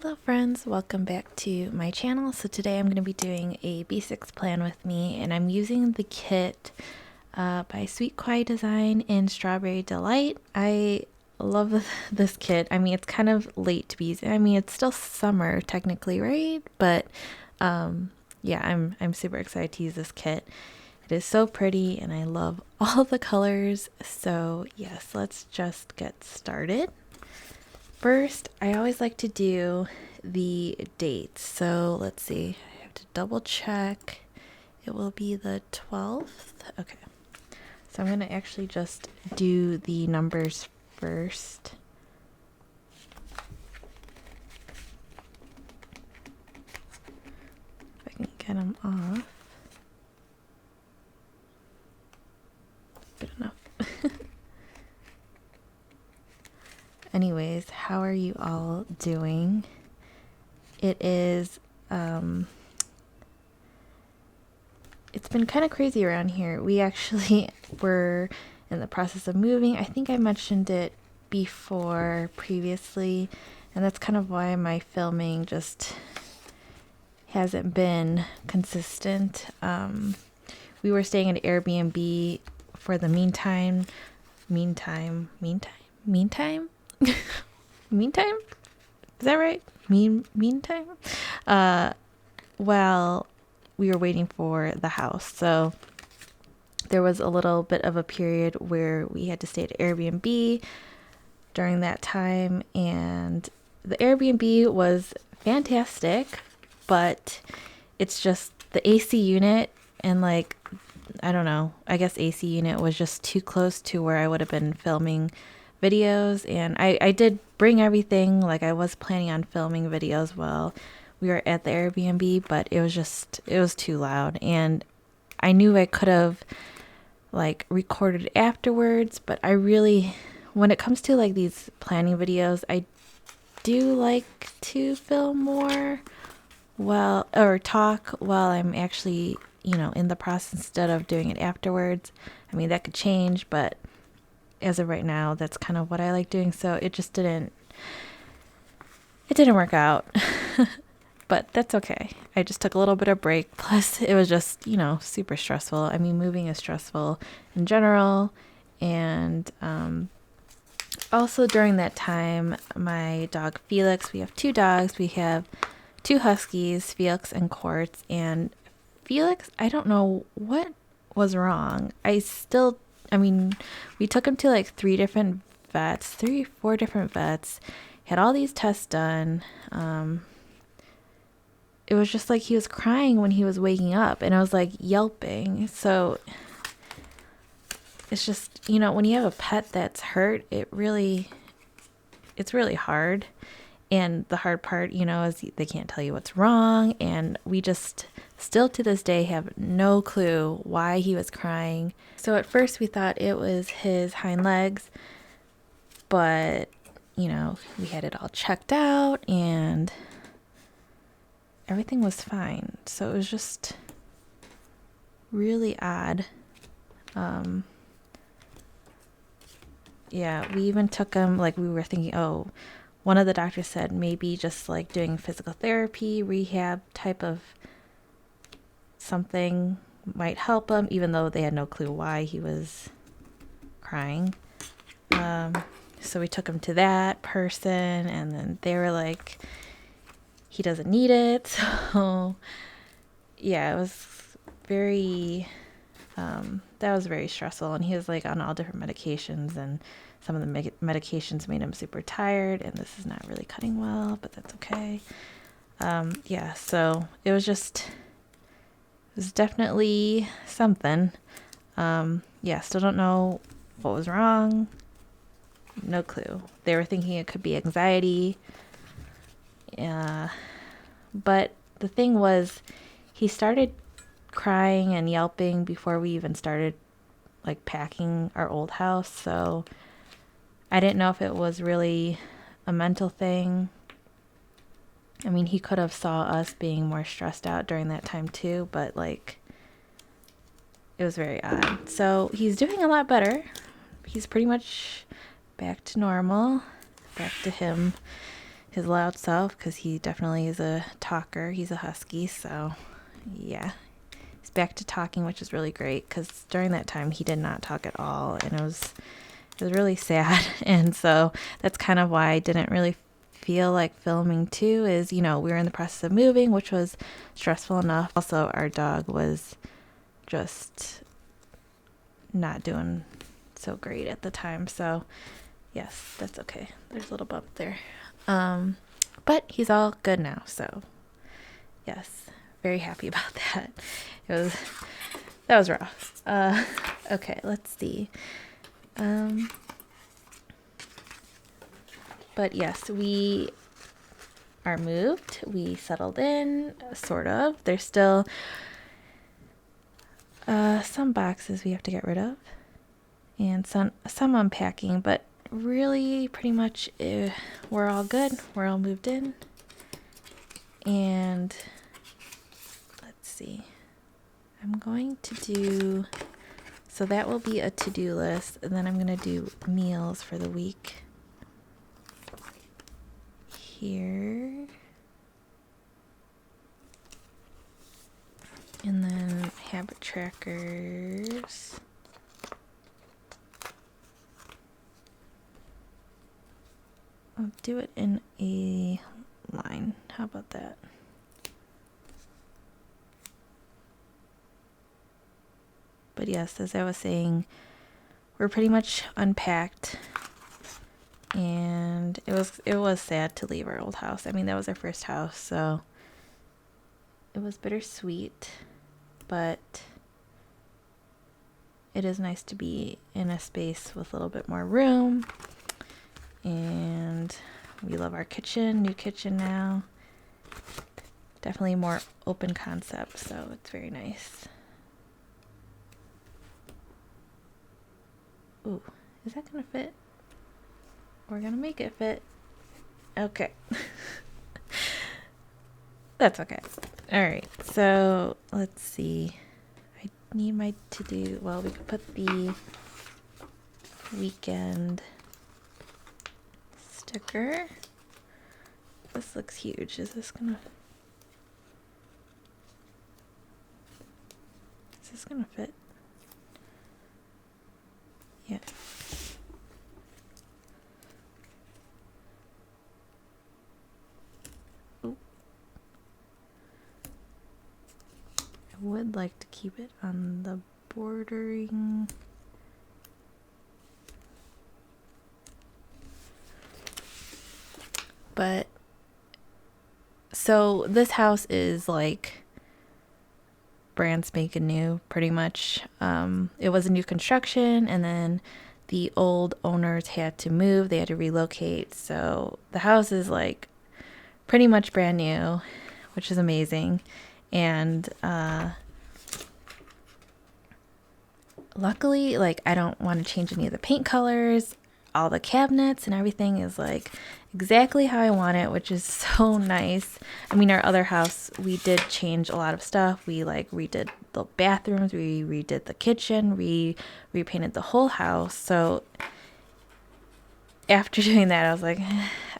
Hello friends, welcome back to my channel. So today I'm going to be doing a B6 plan with me, and I'm using the kit by Sweet Quiet Design in Strawberry Delight. I love this kit. I mean, it's kind of late to be using. I mean, it's still summer technically, right? But yeah, I'm super excited to use this kit. It is so pretty and I love all the colors. So yes, let's just get started. First, I always like to do the dates. So let's see, I have to double check. It will be the 12th. Okay. So I'm going to actually just do the numbers first. If I can get them off. Good enough. Anyways, how are you all doing? It is, it's been kind of crazy around here. We actually were in the process of moving. I think I mentioned it before previously, and that's kind of why my filming just hasn't been consistent. We were staying at Airbnb for the meantime. Meantime? Is that right? Meantime? Well, we were waiting for the house. So there was a little bit of a period where we had to stay at Airbnb during that time. And the Airbnb was fantastic, but it's just the AC unit and like, I don't know, I guess AC unit was just too close to where I would have been filming videos. And I did bring everything, like I was planning on filming videos while we were at the Airbnb, but it was too loud, and I knew I could have like recorded afterwards, but I really, when it comes to like these planning videos, I do like to film more or talk while I'm actually, in the process instead of doing it afterwards. I mean, that could change, but as of right now, that's kind of what I like doing. So it didn't work out, but that's okay. I just took a little bit of break. Plus it was just, super stressful. I mean, moving is stressful in general. And, also during that time, my dog Felix, we have two dogs. We have two Huskies, Felix and Quartz, and Felix, I don't know what was wrong. We took him to like 4 different vets, had all these tests done. It was just like he was crying when he was waking up, and I was like yelping. So it's just, when you have a pet that's hurt, it's really hard. And the hard part, is they can't tell you what's wrong. And we just still to this day have no clue why he was crying. So at first we thought it was his hind legs, but, we had it all checked out and everything was fine. So it was just really odd. Yeah, we even took him, like we were thinking, one of the doctors said maybe just like doing physical therapy, rehab type of something might help him, even though they had no clue why he was crying. So we took him to that person, and then they were like, he doesn't need it. So yeah, it was very, that was very stressful. And he was like on all different medications, and some of the medications made him super tired, and this is not really cutting well, but that's okay. Yeah, so it was definitely something. Yeah, still don't know what was wrong. No clue. They were thinking it could be anxiety. But the thing was, he started crying and yelping before we even started like packing our old house. So I didn't know if it was really a mental thing. I mean, he could have saw us being more stressed out during that time too, but like, it was very odd. So he's doing a lot better. He's pretty much back to normal, back to him his loud self, because he definitely is a talker. He's a husky, so yeah. He's back to talking, which is really great, because during that time he did not talk at all, and it was really sad. And so that's kind of why I didn't really feel like filming too, is, you know, we were in the process of moving, which was stressful enough. Also, our dog was just not doing so great at the time, so yes, that's okay. There's a little bump there. But he's all good now, so yes, very happy about that. That was rough. Okay, let's see. But yes, we are moved. We settled in, sort of. There's still some boxes we have to get rid of, and some unpacking, but really pretty much we're all good. We're all moved in. And let's see. I'm going to do, so that will be a to-do list, and then I'm going to do meals for the week. Here. And then habit trackers. I'll do it in a line. How about that? But yes, as I was saying, we're pretty much unpacked, and it was sad to leave our old house. I mean, that was our first house, so it was bittersweet, but it is nice to be in a space with a little bit more room. And we love our kitchen, new kitchen now. Definitely more open concept, so it's very nice. Ooh, is that gonna fit? We're gonna make it fit. Okay. That's okay. Alright, so let's see. I need my to-do. Well, we could put the weekend sticker. This looks huge. Is this gonna fit? Yeah. Ooh. I would like to keep it on the bordering. But so this house is like brand spanking new, pretty much. It was a new construction, and then the old owners had to move. They had to relocate. So the house is like pretty much brand new, which is amazing. And luckily, like, I don't want to change any of the paint colors. All the cabinets and everything is like exactly how I want it, which is so nice. I mean, our other house, we did change a lot of stuff. We like redid the bathrooms, we redid the kitchen, we repainted the whole house. So after doing that, I was like,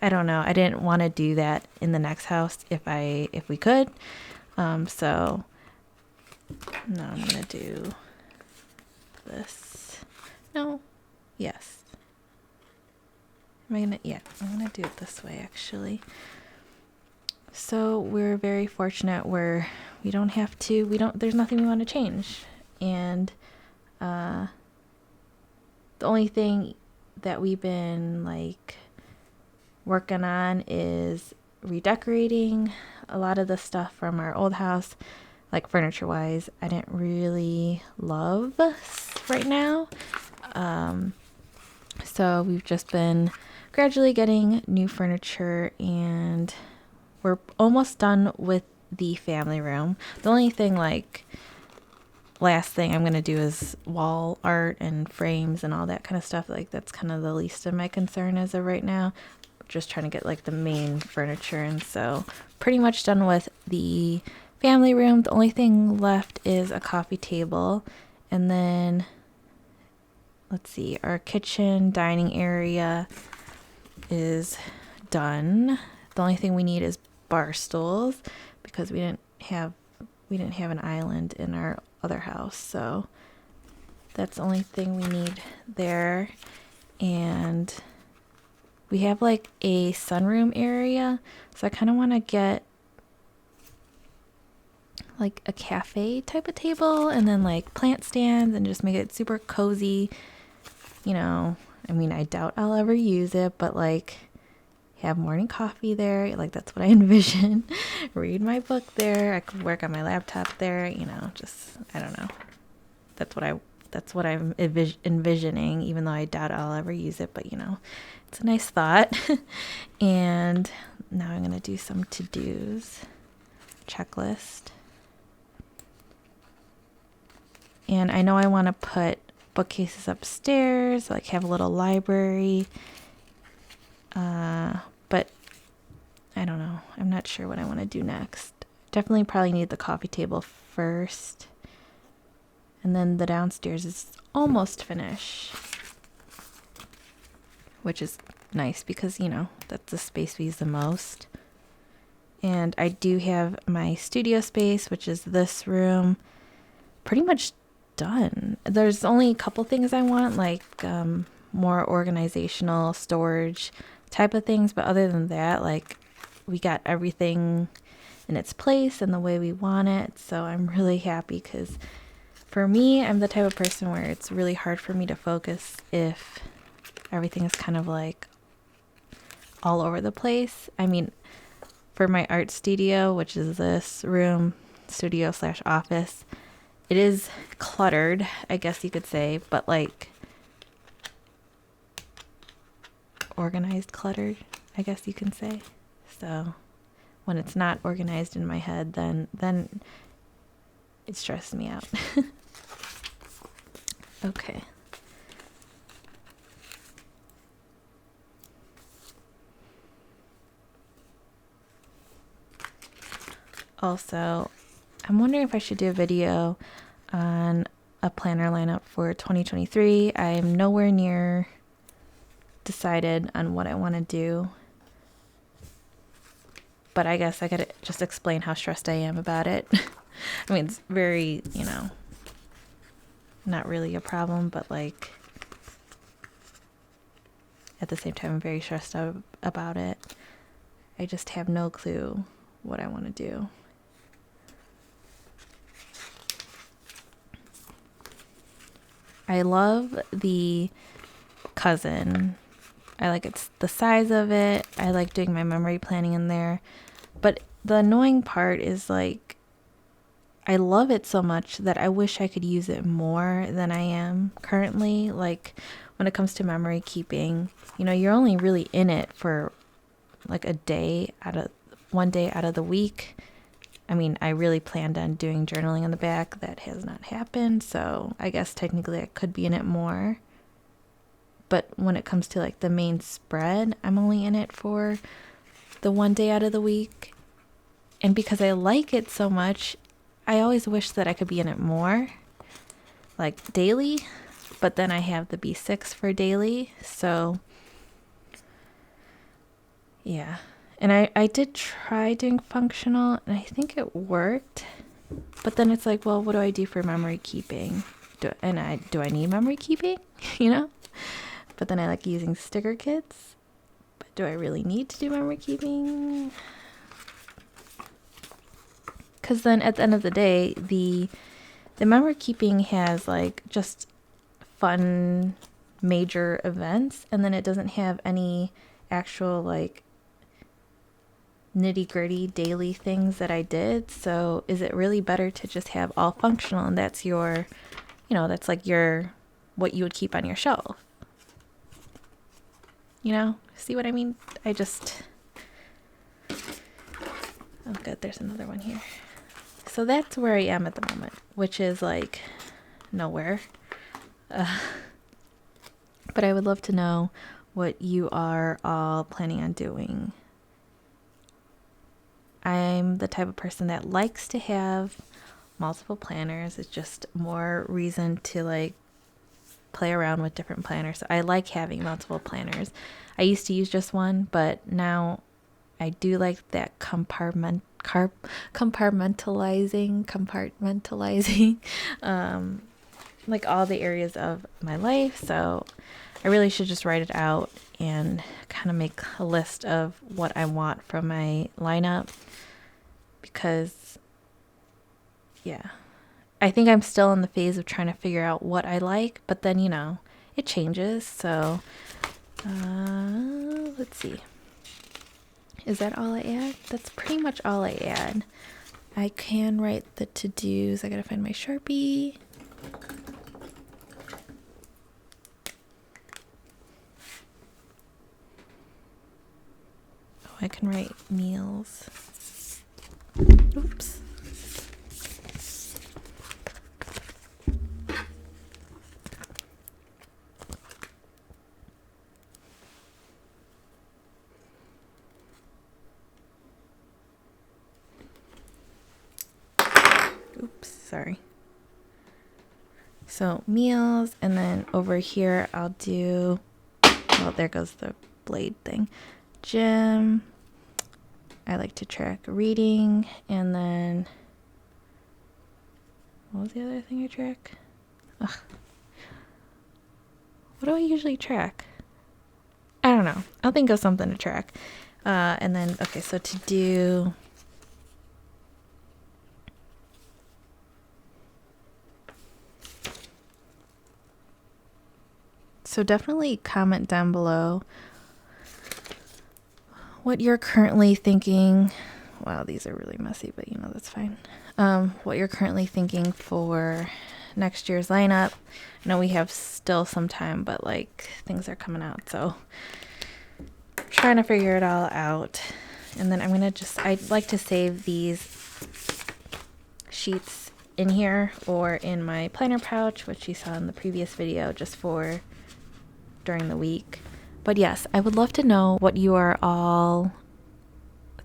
I don't know. I didn't want to do that in the next house if we could. So no, I'm gonna do this. No, yes. I'm gonna do it this way, actually. So we're very fortunate where there's nothing we want to change. And the only thing that we've been like working on is redecorating. A lot of the stuff from our old house, like furniture wise, I didn't really love right now. So we've just been gradually getting new furniture, and we're almost done with the family room. The only thing, like, last thing I'm going to do is wall art and frames and all that kind of stuff. Like, that's kind of the least of my concern as of right now. Just trying to get like the main furniture, and so pretty much done with the family room. The only thing left is a coffee table, and then let's see, our kitchen dining area is done. The only thing we need is bar stools because we didn't have an island in our other house. So that's the only thing we need there. And we have like a sunroom area. So I kind of want to get like a cafe type of table and then like plant stands and just make it super cozy. You know, I mean, I doubt I'll ever use it, but like have morning coffee there. Like that's what I envision. Read my book there. I could work on my laptop there, you know, just, I don't know. That's what I'm envisioning, even though I doubt I'll ever use it, but you know, it's a nice thought. And now I'm going to do some to-dos checklist. And I know I want to put bookcases upstairs, like have a little library. But I don't know. I'm not sure what I want to do next. Definitely probably need the coffee table first. And then the downstairs is almost finished, which is nice because, you know, that's the space we use the most. And I do have my studio space, which is this room, pretty much done. There's only a couple things I want, like more organizational storage type of things, but other than that, like we got everything in its place and the way we want it. So I'm really happy because for me, I'm the type of person where it's really hard for me to focus if everything is kind of like all over the place. I mean, for my art studio, which is this room, studio / office, it is cluttered, I guess you could say, but like organized cluttered, I guess you can say. So when it's not organized in my head, then it stresses me out. Okay. Also, I'm wondering if I should do a video on a planner lineup for 2023. I'm nowhere near decided on what I want to do, but I guess I gotta just explain how stressed I am about it. I mean, it's very, you know, not really a problem, but like at the same time I'm very stressed out about it. I just have no clue what I want to do. I love the cousin. I like it's the size of it. I like doing my memory planning in there. But the annoying part is like I love it so much that I wish I could use it more than I am currently. Like when it comes to memory keeping, you know, you're only really in it for like one day out of the week. I mean, I really planned on doing journaling in the back. That has not happened. So I guess technically I could be in it more. But when it comes to like the main spread, I'm only in it for the one day out of the week. And because I like it so much, I always wish that I could be in it more, like daily. But then I have the B6 for daily. So yeah. And I did try doing functional and I think it worked. But then it's like, well, what do I do for memory keeping? Do I need memory keeping? You know? But then I like using sticker kits. But do I really need to do memory keeping? Because then at the end of the day, the memory keeping has like just fun major events. And then it doesn't have any actual like nitty gritty daily things that I did. So is it really better to just have all functional and that's your, you know, that's like what you would keep on your shelf? You know, see what I mean? Oh good, there's another one here. So that's where I am at the moment, which is like nowhere. But I would love to know what you are all planning on doing. I'm the type of person that likes to have multiple planners. It's just more reason to like play around with different planners. I like having multiple planners. I used to use just one, but now I do like that compartmentalizing like all the areas of my life. So I really should just write it out and kind of make a list of what I want from my lineup, because yeah, I think I'm still in the phase of trying to figure out what I like, but then, you know, it changes. So let's see. Is that all I add? That's pretty much all I add. I can write the to-dos. I gotta find my Sharpie. Oh, I can write meals. Oops. Sorry. So meals, and then over here I'll do, well, there goes the blade thing. Gym. I like to track reading, and then what was the other thing I track? Ugh. What do I usually track? I don't know. I'll think of something to track. And then, okay, so to do, so definitely comment down below what you're currently thinking. Wow, these are really messy, but you know, that's fine. What you're currently thinking for next year's lineup. I know we have still some time, but like things are coming out, so trying to figure it all out. And then I'm gonna I'd like to save these sheets in here or in my planner pouch, which you saw in the previous video, just for during the week. But yes, I would love to know what you are all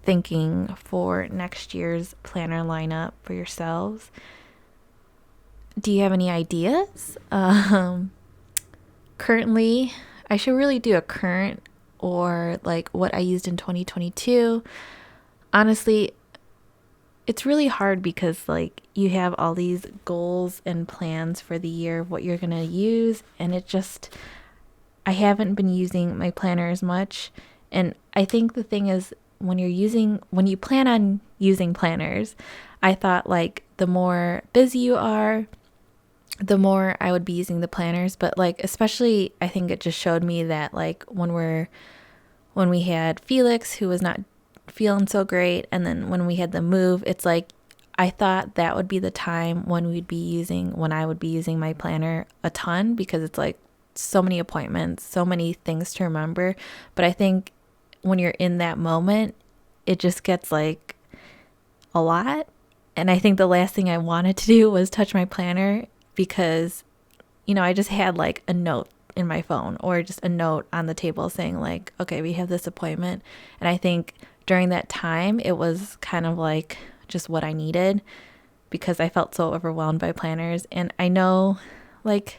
thinking for next year's planner lineup for yourselves. Do you have any ideas? Currently, I should really do a current or like what I used in 2022. Honestly, it's really hard because like you have all these goals and plans for the year of what you're going to use, and it just, I haven't been using my planner as much. And I think the thing is, when you plan on using planners, I thought like the more busy you are, the more I would be using the planners. But like, especially, I think it just showed me that like when we had Felix, who was not feeling so great, and then when we had the move, it's like I thought that would be the time when I would be using my planner a ton, because it's like so many appointments, so many things to remember. But I think when you're in that moment, it just gets like a lot. And I think the last thing I wanted to do was touch my planner, because, you know, I just had like a note in my phone or just a note on the table saying like, okay, we have this appointment. And I think during that time, it was kind of like just what I needed, because I felt so overwhelmed by planners. And I know like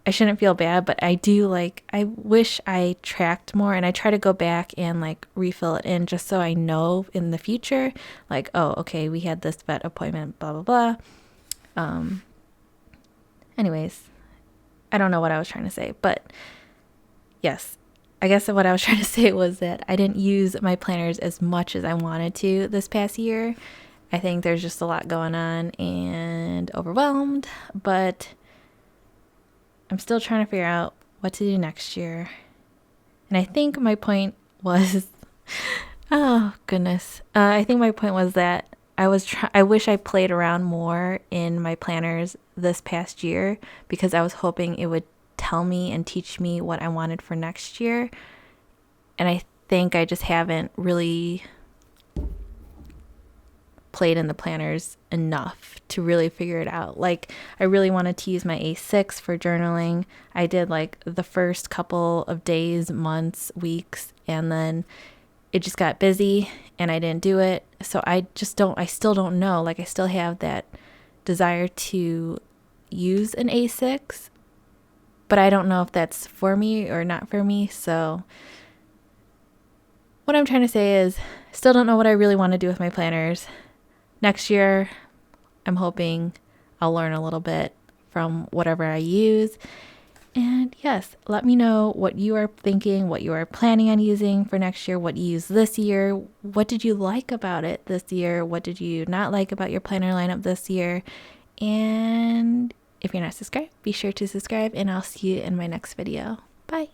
I shouldn't feel bad, but I do like, I wish I tracked more, and I try to go back and like refill it in just so I know in the future, like, oh, okay, we had this vet appointment, blah, blah, blah. Anyways, I don't know what I was trying to say, but yes, I guess what I was trying to say was that I didn't use my planners as much as I wanted to this past year. I think there's just a lot going on and overwhelmed, but I'm still trying to figure out what to do next year. And I think my point was, oh goodness. I think my point was that I wish I played around more in my planners this past year, because I was hoping it would tell me and teach me what I wanted for next year. And I think I just haven't really played in the planners enough to really figure it out. Like, I really wanted to use my A6 for journaling. I did like the first couple of days, months, weeks, and then it just got busy and I didn't do it. So I still don't know. Like, I still have that desire to use an A6, but I don't know if that's for me or not for me. So what I'm trying to say is, still don't know what I really want to do with my planners. Next year, I'm hoping I'll learn a little bit from whatever I use. And yes, let me know what you are thinking, what you are planning on using for next year, what you used this year. What did you like about it this year? What did you not like about your planner lineup this year? And if you're not subscribed, be sure to subscribe, and I'll see you in my next video. Bye.